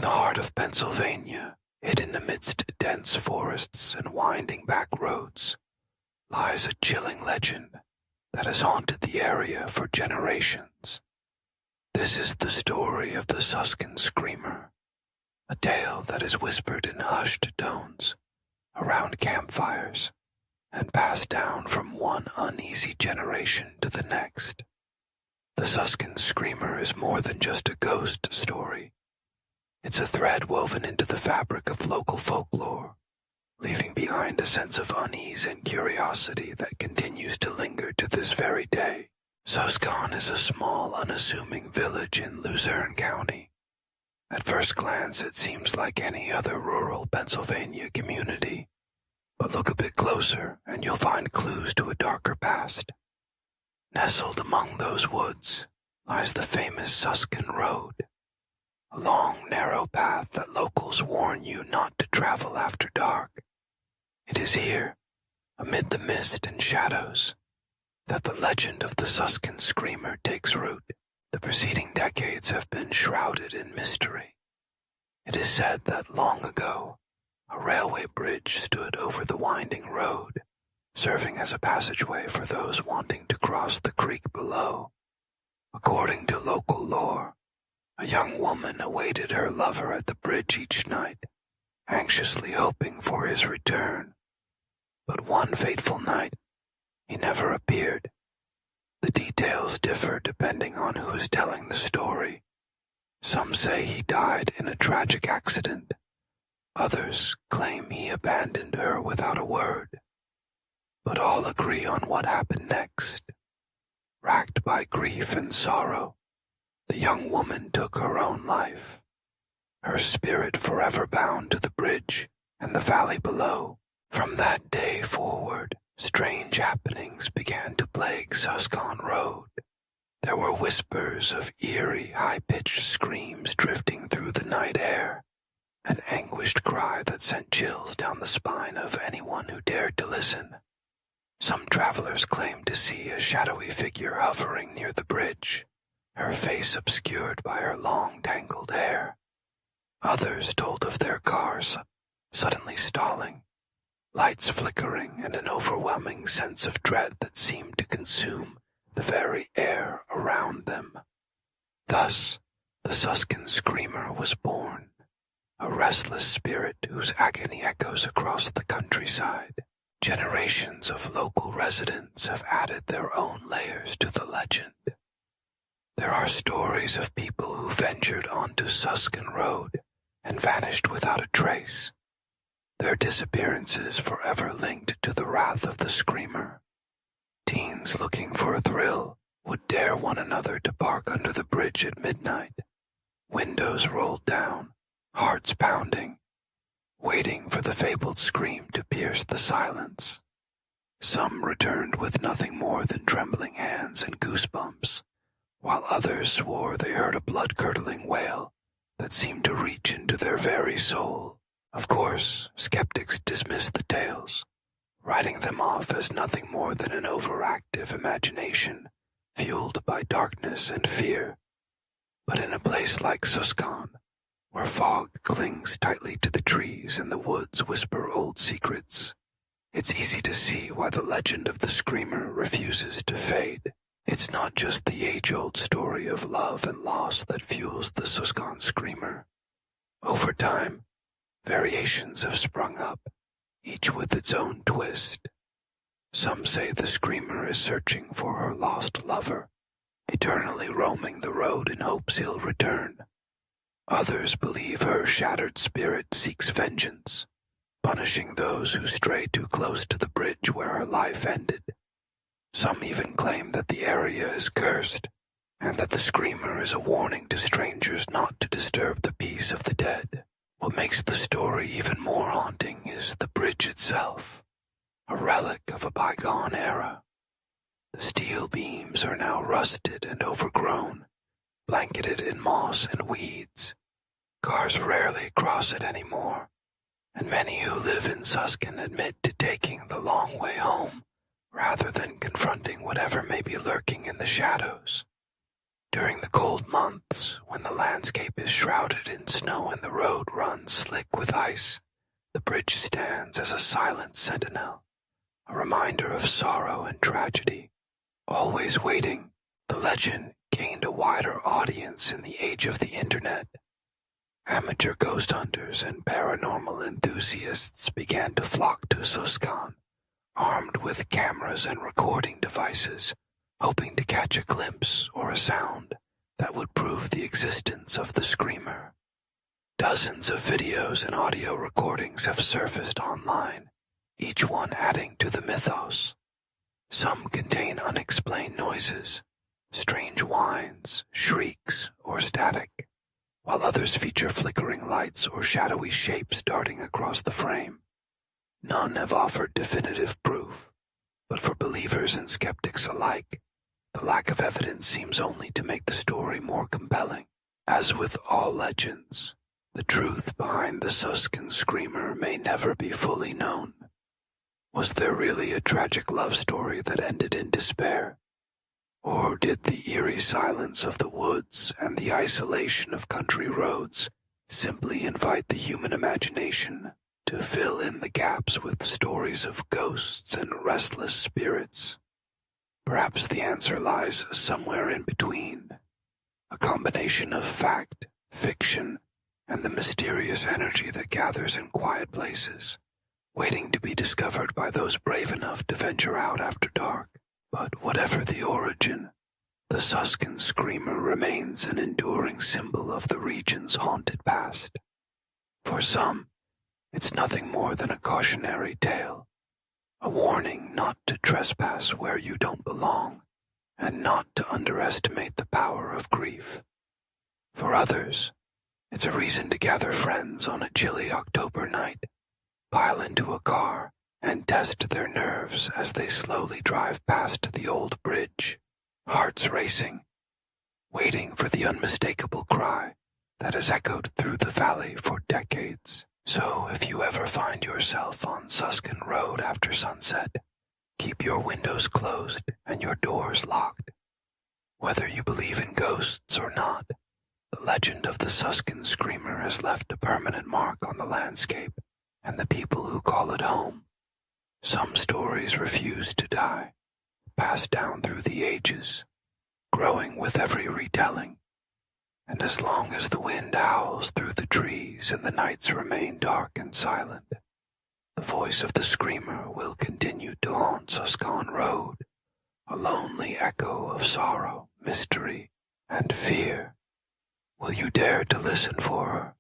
the heart of Pennsylvania, hidden amidst dense forests and winding back roads, lies a chilling legend that has haunted the area for generations. This is the story of the Suscon Screamer, a tale that is whispered in hushed tones around campfires and passed down from one uneasy generation to the next. The Suscon Screamer is more than just a ghost story. It's a thread woven into the fabric of local folklore, leaving behind a sense of unease and curiosity that continues to linger to this very day. Suscon is a small, unassuming village in Luzerne County. At first glance, it seems like any other rural Pennsylvania community, but look a bit closer and you'll find clues to a darker past. Nestled among those woods lies the famous Suscon Road, a long, narrow path that locals warn you not to travel after dark. It is here, amid the mist and shadows, that the legend of the Suscon Screamer takes root. The preceding decades have been shrouded in mystery. It is said that long ago, a railway bridge stood over the winding road, serving as a passageway for those wanting to cross the creek below. According to local lore, a young woman awaited her lover at the bridge each night, anxiously hoping for his return. But one fateful night, he never appeared. The details differ depending on who is telling the story. Some say he died in a tragic accident. Others claim he abandoned her without a word. But all agree on what happened next. Racked by grief and sorrow, the young woman took her own life, her spirit forever bound to the bridge and the valley below. From that day forward, strange happenings began to plague Suscon Road. There were whispers of eerie, high-pitched screams drifting through the night air, an anguished cry that sent chills down the spine of anyone who dared to listen. Some travelers claimed to see a shadowy figure hovering near the bridge, her face obscured by her long, tangled hair. Others told of their cars suddenly stalling, lights flickering, and an overwhelming sense of dread that seemed to consume the very air around them. Thus, the Suscon Screamer was born, a restless spirit whose agony echoes across the countryside. Generations of local residents have added their own layers to the legend. There are stories of people who ventured onto Suscon Road and vanished without a trace, their disappearances forever linked to the wrath of the Screamer. Teens looking for a thrill would dare one another to park under the bridge at midnight, windows rolled down, hearts pounding, waiting for the fabled scream to pierce the silence. Some returned with nothing more than trembling hands and goosebumps, while others swore they heard a blood-curdling wail that seemed to reach into their very soul. Of course, skeptics dismissed the tales, writing them off as nothing more than an overactive imagination fueled by darkness and fear. But in a place like Suscon, where fog clings tightly to the trees and the woods whisper old secrets, it's easy to see why the legend of the Screamer refuses to fade. It's not just the age-old story of love and loss that fuels the Suscon Screamer. Over time, variations have sprung up, each with its own twist. Some say the Screamer is searching for her lost lover, eternally roaming the road in hopes he'll return. Others believe her shattered spirit seeks vengeance, punishing those who stray too close to the bridge where her life ended. Some even claim that the area is cursed, and that the Screamer is a warning to strangers not to disturb the peace of the dead. What makes the story even more haunting is the bridge itself, a relic of a bygone era. The steel beams are now rusted and overgrown, blanketed in moss and weeds. Cars rarely cross it anymore, and many who live in Suscon admit to taking the long way home rather than confronting whatever may be lurking in the shadows. During the cold months, when the landscape is shrouded in snow and the road runs slick with ice, the bridge stands as a silent sentinel, a reminder of sorrow and tragedy. Always waiting, the legend gained a wider audience in the age of the internet. Amateur ghost hunters and paranormal enthusiasts began to flock to Suscon, armed with cameras and recording devices, hoping to catch a glimpse or a sound that would prove the existence of the Screamer. Dozens of videos and audio recordings have surfaced online, each one adding to the mythos. Some contain unexplained noises, strange whines, shrieks, or static, while others feature flickering lights or shadowy shapes darting across the frame. None have offered definitive proof, but for believers and skeptics alike, the lack of evidence seems only to make the story more compelling. As with all legends, the truth behind the Suscon Screamer may never be fully known. Was there really a tragic love story that ended in despair? Or did the eerie silence of the woods and the isolation of country roads simply invite the human imagination to fill in the gaps with stories of ghosts and restless spirits? Perhaps the answer lies somewhere in between, a combination of fact, fiction, and the mysterious energy that gathers in quiet places, waiting to be discovered by those brave enough to venture out after dark. But whatever the origin, the Suscon Screamer remains an enduring symbol of the region's haunted past. For some, it's nothing more than a cautionary tale, a warning not to trespass where you don't belong, and not to underestimate the power of grief. For others, it's a reason to gather friends on a chilly October night, pile into a car, and test their nerves as they slowly drive past the old bridge, hearts racing, waiting for the unmistakable cry that has echoed through the valley for decades. So if you ever find yourself on Suscon Road after sunset, keep your windows closed and your doors locked. Whether you believe in ghosts or not, the legend of the Suscon Screamer has left a permanent mark on the landscape and the people who call it home. Some stories refuse to die, passed down through the ages, growing with every retelling. And as long as the wind howls through the trees and the nights remain dark and silent, the voice of the Screamer will continue to haunt Suscon Road, a lonely echo of sorrow, mystery, and fear. Will you dare to listen for her?